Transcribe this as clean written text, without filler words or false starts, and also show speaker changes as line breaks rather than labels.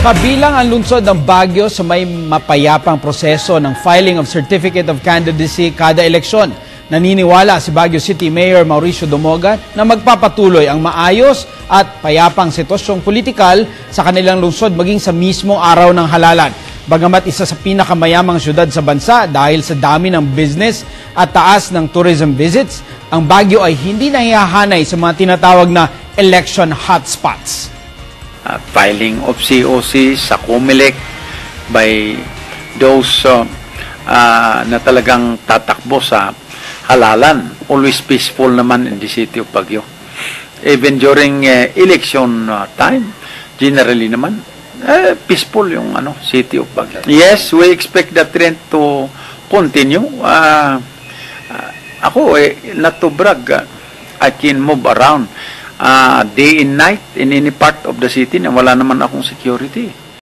Kabilang ang lungsod ng Baguio sa may mapayapang proseso ng filing of Certificate of Candidacy kada eleksyon. Naniniwala si Baguio City Mayor Mauricio Dumoga na magpapatuloy ang maayos at payapang sitwasyong politikal sa kanilang lungsod maging sa mismong araw ng halalan. Bagamat isa sa pinakamayamang syudad sa bansa dahil sa dami ng business at taas ng tourism visits, ang Baguio ay hindi nahihahanay sa mga tinatawag na election hotspots.
Filing of COC sa COMELEC by those na talagang tatakbo sa halalan. Always peaceful naman in the city of Baguio. Even during election time, generally naman, peaceful yung city of Baguio. Yes, we expect the trend to continue. Ako, not to brag, I can move around day and night in any part of the city na wala naman akong security.